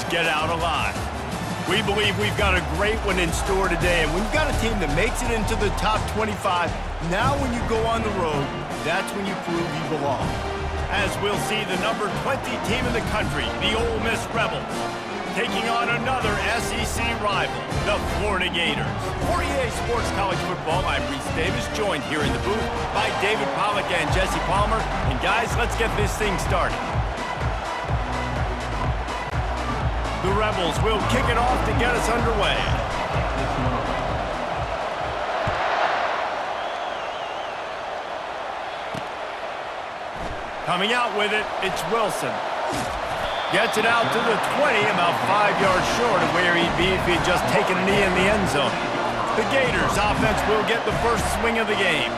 Rebels get out alive. We believe we've got a great one in store today, and when you've got a team that makes it into the top 25, now when you go on the road, that's when you prove you belong. As we'll see the number 20 team in the country, the Ole Miss Rebels, taking on another SEC rival, the Florida Gators. For EA Sports College Football, I'm Reese Davis, joined here in the booth by David Pollack and Jesse Palmer. And guys, let's get this thing started. The Rebels will kick it off to get us underway. Coming out with it, it's Wilson. Gets it out to the 20, about 5 yards short of where he'd be if he'd just taken a knee in the end zone. The Gators offense will get the first swing of the game.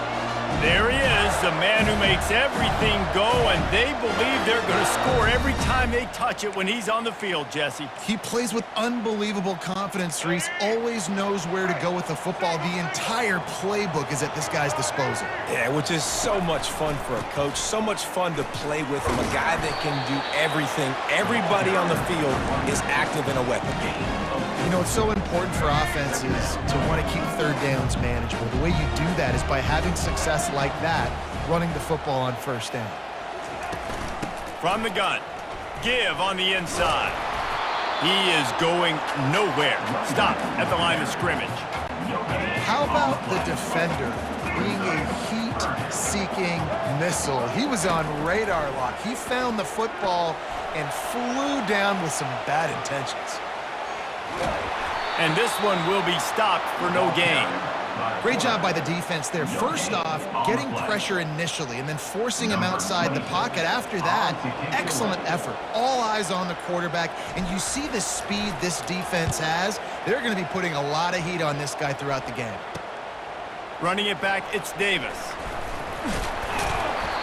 There he is, the man who makes everything go, and they believe they're going to score every time they touch it when he's on the field, Jesse. He plays with unbelievable confidence, Reese. Always knows where to go with the football. The entire playbook is at this guy's disposal. Yeah, which is so much fun for a coach, so much fun to play with him, a guy that can do everything. Everybody on the field is active in a weapon. You know, it's so important for offenses to want to keep third downs manageable. The way you do that is by having success like that, running the football on first down. From the gun, give on the inside. He is going nowhere. Stop at the line of scrimmage. How about the defender being a heat-seeking missile? He was on radar lock. He found the football and flew down with some bad intentions. And this one will be stopped for no gain. Great job by the defense there. First off, getting pressure initially and then forcing him outside the pocket. After that, excellent effort. All eyes on the quarterback. And you see the speed this defense has. They're going to be putting a lot of heat on this guy throughout the game. Running it back, it's Davis.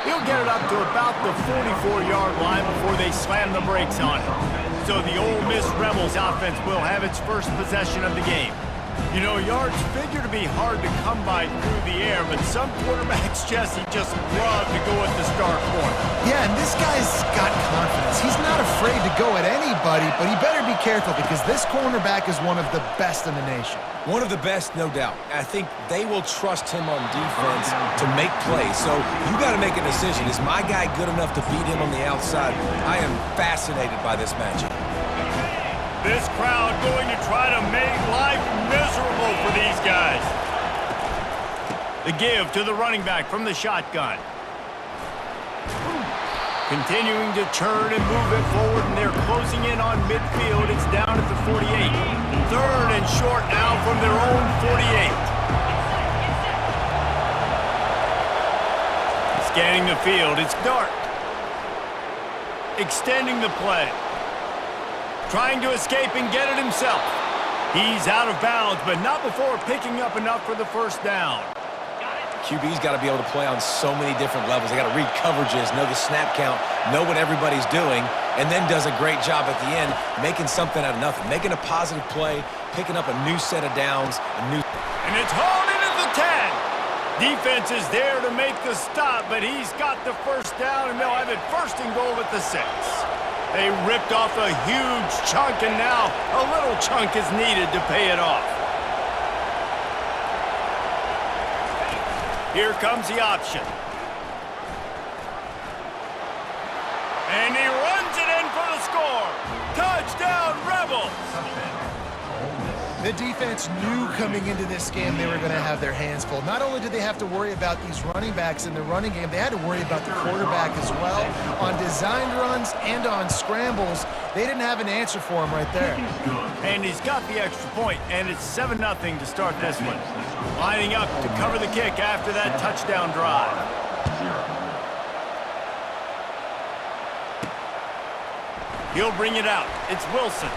He'll get it up to about the 44-yard line before they slam the brakes on him. So the Ole Miss Rebels offense will have its first possession of the game. You know, yards figure to be hard to come by through the air, but some quarterbacks, Jesse, just love to go at the star corner. Yeah, and this guy's got confidence. He's not afraid to go at anybody, but he better be careful because this cornerback is one of the best in the nation. One of the best, no doubt. I think they will trust him on defense to make plays. So you got to make a decision. Is my guy good enough to beat him on the outside? I am fascinated by this matchup. This crowd going to try to make life miserable for these guys. The give to the running back from the shotgun. Continuing to turn and move it forward, and they're closing in on midfield. It's down at the 48. Third and short now from their own 48. Scanning the field, it's Dart. Extending the play. Trying to escape and get it himself. He's out of bounds, but not before picking up enough for the first down. QB's got to be able to play on so many different levels. They got to read coverages, know the snap count, know what everybody's doing, and then does a great job at the end making something out of nothing, making a positive play, picking up a new set of downs, And it's hauled in at the 10. Defense is there to make the stop, but he's got the first down, and they'll have it first and goal at the 6. They ripped off a huge chunk, and now a little chunk is needed to pay it off. Here comes the option. And he runs it in for the score. Touchdown, Rebels! The defense knew coming into this game they were going to have their hands full. Not only did they have to worry about these running backs in the running game, they had to worry about the quarterback as well. On designed runs and on scrambles, they didn't have an answer for him right there. And he's got the extra point, and it's 7-0 to start this one. Lining up to cover the kick after that touchdown drive. He'll bring it out. It's Wilson.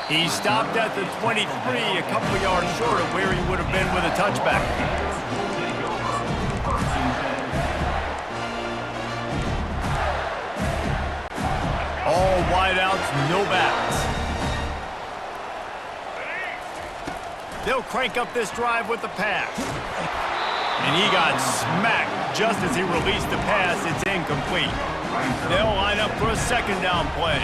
He stopped at the 23, a couple of yards short of where he would have been with a touchback. All wideouts, no backs. They'll crank up this drive with the pass. And he got smacked just as he released the pass. It's incomplete. They'll line up for a second down play.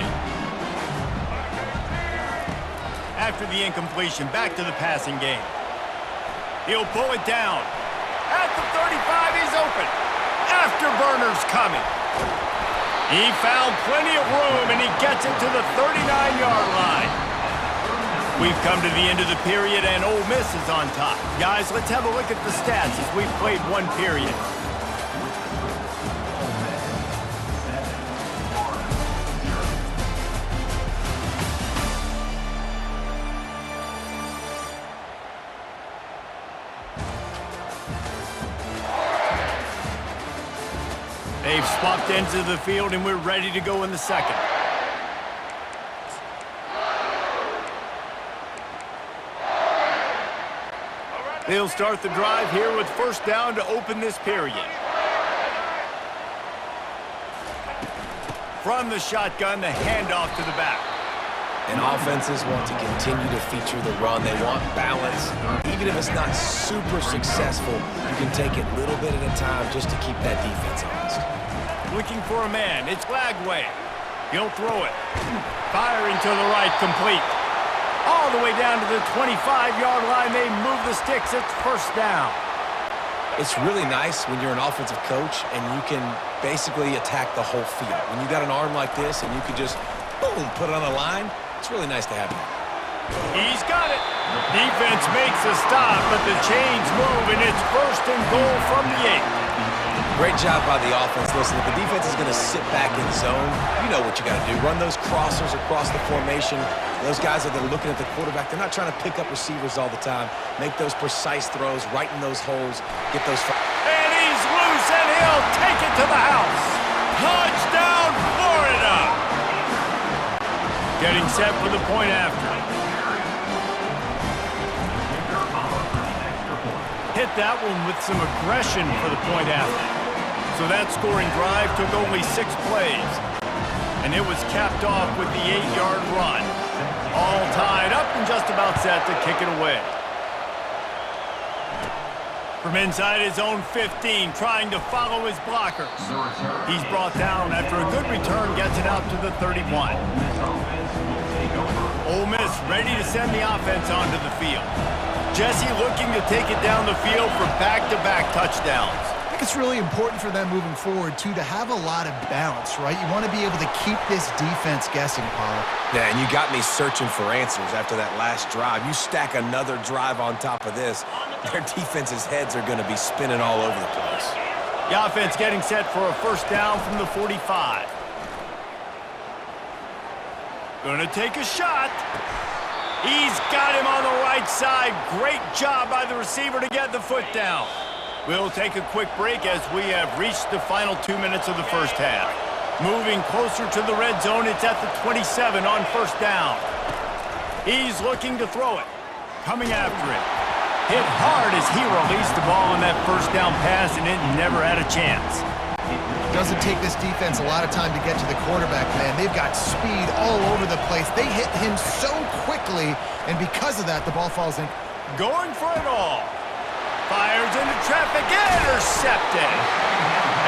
After the incompletion, back to the passing game. He'll pull it down. At the 35, he's open. Afterburner's coming. He found plenty of room, and he gets it to the 39-yard line. We've come to the end of the period, and Ole Miss is on top. Guys, let's have a look at the stats as we've played one period. They've swapped ends of the field, and we're ready to go in the second. They'll start the drive here with first down to open this period. From the shotgun, the handoff to the back. And offenses want to continue to feature the run. They want balance. Even if it's not super successful, you can take it little bit at a time just to keep that defense honest. Looking for a man. It's Lagway. He'll throw it. Firing to the right, complete. All the way down to the 25-yard line. They move the sticks. It's first down. It's really nice when you're an offensive coach and you can basically attack the whole field. When you got an arm like this and you can just, boom, put it on a line, it's really nice to have that. He's got it. Defense makes a stop, but the chains move, and it's first and goal from the 8. Great job by the offense. Listen, if the defense is going to sit back in zone, you know what you got to do. Run those crossers across the formation. Those guys that are looking at the quarterback, they're not trying to pick up receivers all the time. Make those precise throws, right in those holes, get those... And he's loose, and he'll take it to the house. Touchdown, Florida! Getting set for the point after. Hit that one with some aggression for the point after. So that scoring drive took only 6 plays. And it was capped off with the 8-yard run. All tied up and just about set to kick it away. From inside his own 15, trying to follow his blockers. He's brought down after a good return, gets it out to the 31. Ole Miss ready to send the offense onto the field. Jesse looking to take it down the field for back-to-back touchdowns. I think it's really important for them moving forward, too, to have a lot of balance, right? You want to be able to keep this defense guessing, Pollock. Yeah, and you got me searching for answers after that last drive. You stack another drive on top of this, their defense's heads are going to be spinning all over the place. The offense getting set for a first down from the 45. Gonna take a shot. He's got him on the right side. Great job by the receiver to get the foot down. We'll take a quick break as we have reached the final 2 minutes of the first half. Moving closer to the red zone, it's at the 27 on first down. He's looking to throw it. Coming after it. Hit hard as he released the ball on that first down pass, and it never had a chance. Doesn't take this defense a lot of time to get to the quarterback, man. They've got speed all over the place. They hit him so quickly, and because of that, the ball falls in. Going for it all. Fires into traffic, intercepted.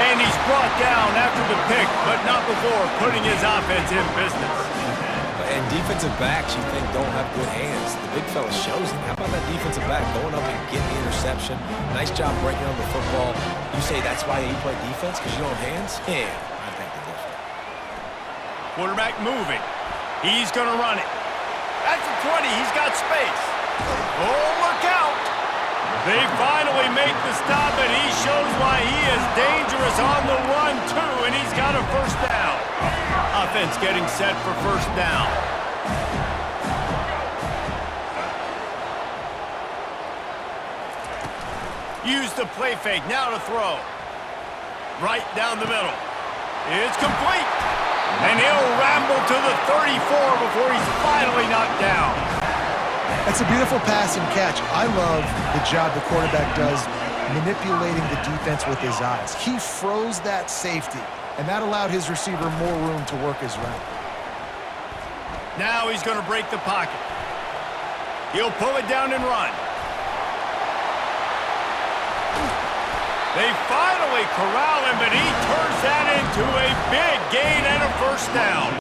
And he's brought down after the pick, but not before putting his offense in business. And defensive backs you think don't have good hands. The big fella shows it. How about that defensive back going up and getting the interception? Nice job breaking on the football. You say that's why you play defense, because you don't have hands? Yeah, I think they're different. Quarterback moving. He's going to run it. At the 20, he's got space. Oh, look out. They finally make the stop, and he shows why he is dangerous on the run, too, and he's got a first down. Offense getting set for first down. Use the play fake, now to throw. Right down the middle. It's complete. And he'll ramble to the 34 before he's finally knocked down. That's a beautiful pass and catch. I love the job the quarterback does manipulating the defense with his eyes. He froze that safety, and that allowed his receiver more room to work his route. Now he's going to break the pocket. He'll pull it down and run. They finally corral him, but he turns that into a big gain and a first down.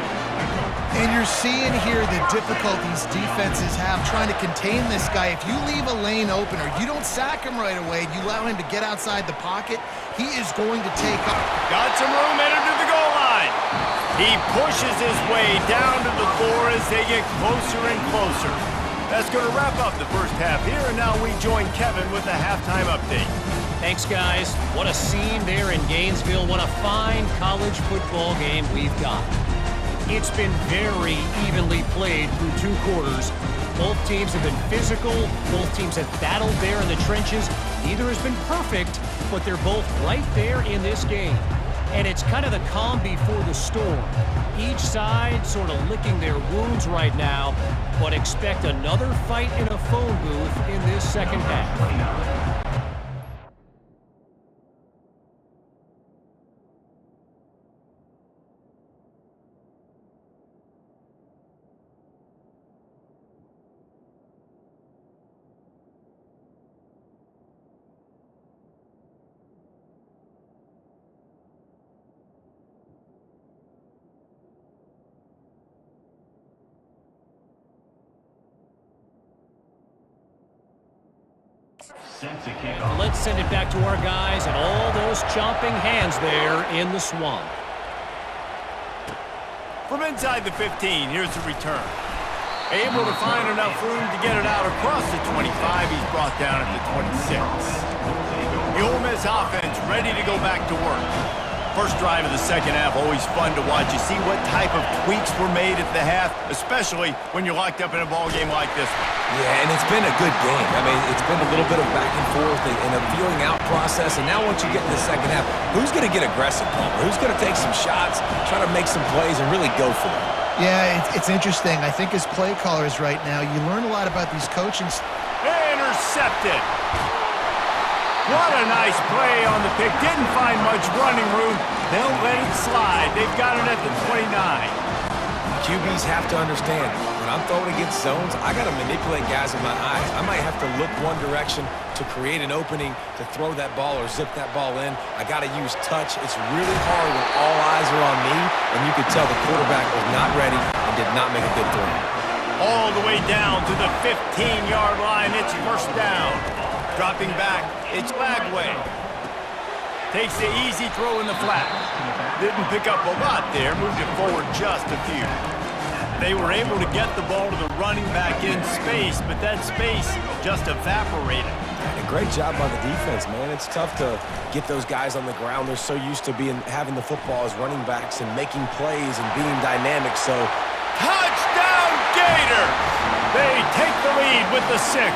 And you're seeing here the difficulties defenses have trying to contain this guy. If you leave a lane open or you don't sack him right away, you allow him to get outside the pocket, he is going to take off. Got some room headed to the goal line. He pushes his way down to the floor as they get closer and closer. That's going to wrap up the first half here, and now we join Kevin with the halftime update. Thanks, guys. What a scene there in Gainesville. What a fine college football game we've got. It's been very evenly played through 2 quarters. Both teams have been physical. Both teams have battled there in the trenches. Neither has been perfect, but they're both right there in this game. And it's kind of the calm before the storm. Each side sort of licking their wounds right now, but expect another fight in a phone booth in this second half. Let's send it back to our guys and all those chomping hands there in the swamp. From inside the 15, here's the return. Able to find enough room to get it out across the 25. He's brought down at the 26. The Ole Miss offense ready to go back to work. First drive of the second half, always fun to watch. You see what type of tweaks were made at the half, especially when you're locked up in a ball game like this one. Yeah, and it's been a good game. I mean, it's been a little bit of back and forth and a feeling out process. And now once you get in the second half, who's going to get aggressive, Palmer? Who's going to take some shots, try to make some plays, and really go for it? Yeah, it's interesting. I think as play callers right now, you learn a lot about these coaching. Intercepted. What a nice play on the pick. Didn't find much running room. They'll let it slide. They've got it at the 29. QBs have to understand, when I'm throwing against zones, I got to manipulate guys with my eyes. I might have to look one direction to create an opening to throw that ball or zip that ball in. I got to use touch. It's really hard when all eyes are on me, and you could tell the quarterback was not ready and did not make a good throw. All the way down to the 15-yard line. It's first down. Dropping back, it's Lagway. Takes the easy throw in the flat. Didn't pick up a lot there, moved it forward just a few. They were able to get the ball to the running back in space, but that space just evaporated. And a great job by the defense, man. It's tough to get those guys on the ground. They're so used to having the football as running backs and making plays and being dynamic. So, touchdown Gators! They take the lead with the 6.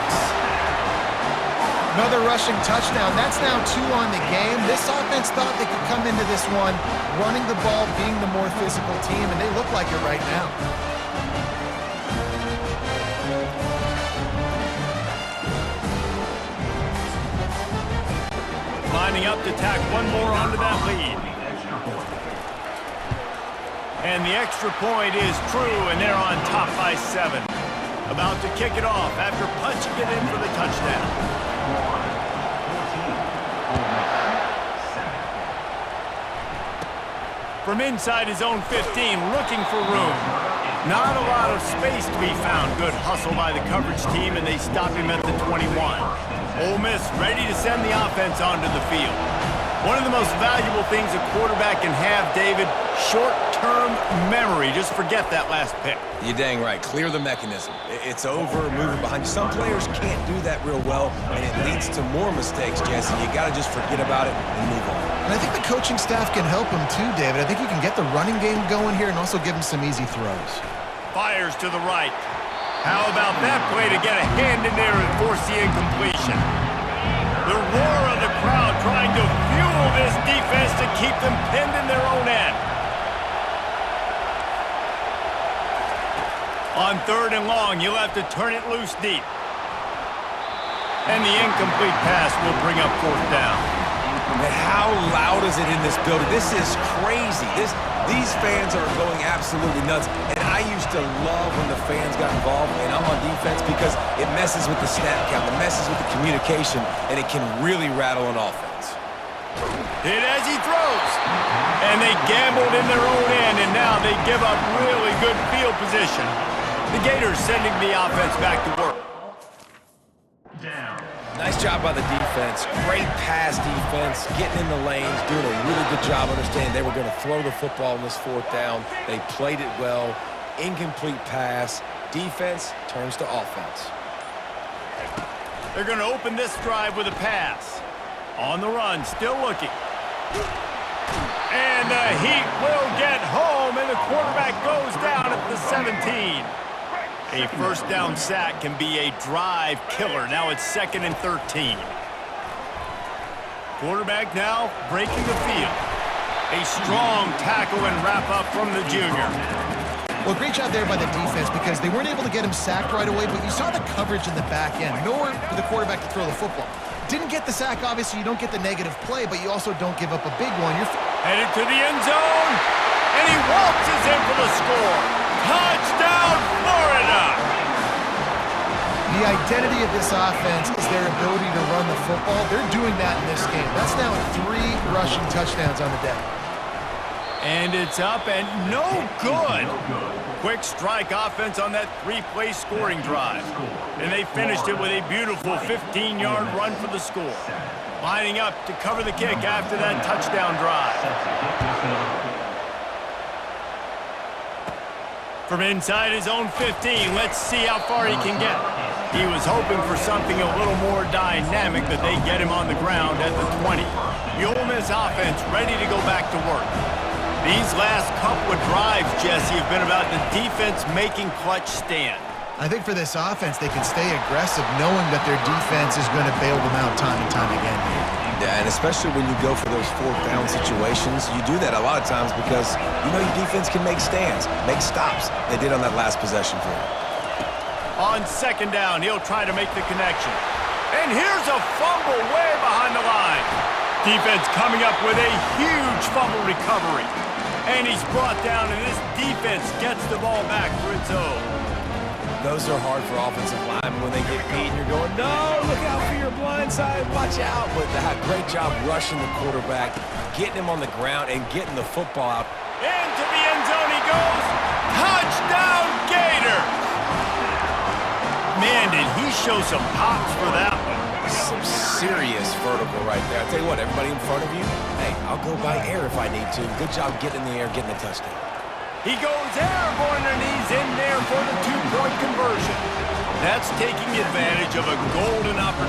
Another rushing touchdown. That's now 2 on the game. This offense thought they could come into this one running the ball, being the more physical team, and they look like it right now. Lining up to tack one more onto that lead. And the extra point is true, and they're on top by 7. About to kick it off after punching it in for the touchdown. From inside his own 15, looking for room. Not a lot of space to be found. Good hustle by the coverage team, and they stop him at the 21. Ole Miss ready to send the offense onto the field. One of the most valuable things a quarterback can have, David, short-term memory. Just forget that last pick. You're dang right. Clear the mechanism. It's over, moving behind you. Some players can't do that real well, and it leads to more mistakes, Jesse. You got to just forget about it and move on. And I think the coaching staff can help him too, David. I think you can get the running game going here and also give him some easy throws. Fires to the right. How about that play to get a hand in there and force the incompletion? The roar of the crowd trying to fuel this defense to keep them pinned in their own end. On 3rd and long, you'll have to turn it loose deep. And the incomplete pass will bring up 4th down. And how loud is it in this building? This is crazy. These fans are going absolutely nuts. And I used to love when the fans got involved, and I'm on defense because it messes with the snap count, it messes with the communication, and it can really rattle an offense. Hit as he throws. And they gambled in their own end, and now they give up really good field position. The Gators sending the offense back to work. Nice job by the defense. Great pass defense, getting in the lanes, doing a really good job understanding they were going to throw the football on this fourth down. They played it well. Incomplete pass. Defense turns to offense. They're going to open this drive with a pass. On the run, still looking. And the Heat will get home, and the quarterback goes down at the 17. A first down sack can be a drive killer. Now it's 2nd and 13. Quarterback now breaking the field. A strong tackle and wrap up from the junior. Well, great job there by the defense because they weren't able to get him sacked right away, but you saw the coverage in the back end. Nowhere for the quarterback to throw the football. Didn't get the sack, obviously. You don't get the negative play, but you also don't give up a big one. Headed to the end zone, and he waltzes in for the score. Touchdown, Florida! The identity of this offense is their ability to run the football. They're doing that in this game. That's now 3 rushing touchdowns on the day. And it's up and no good. Quick strike offense on that 3-play scoring drive. And they finished it with a beautiful 15-yard run for the score. Lining up to cover the kick after that touchdown drive. From inside his own 15, let's see how far he can get. He was hoping for something a little more dynamic, but they get him on the ground at the 20. The Ole Miss offense ready to go back to work. These last couple of drives, Jesse, have been about the defense making clutch stand. I think for this offense, they can stay aggressive knowing that their defense is going to bail them out time and time again. Yeah, and especially when you go for those fourth down situations, you do that a lot of times because you know your defense can make stands, make stops. They did on that last possession for him. On 2nd down, he'll try to make the connection. And here's a fumble way behind the line. Defense coming up with a huge fumble recovery. And he's brought down, and this defense gets the ball back for its own. Those are hard for offensive linemen when they get beat and you're going, no, look out for your blind side, watch out. But they had a great job rushing the quarterback, getting him on the ground, and getting the football out. Into the end zone he goes. Touchdown, Gators! Man, did he show some hops for that one. Some serious vertical right there. I tell you what, everybody in front of you, hey, I'll go by air if I need to. Good job getting in the air, getting the touchdown. He goes airborne, and he's in there for the 2-point conversion. That's taking advantage of a golden opportunity.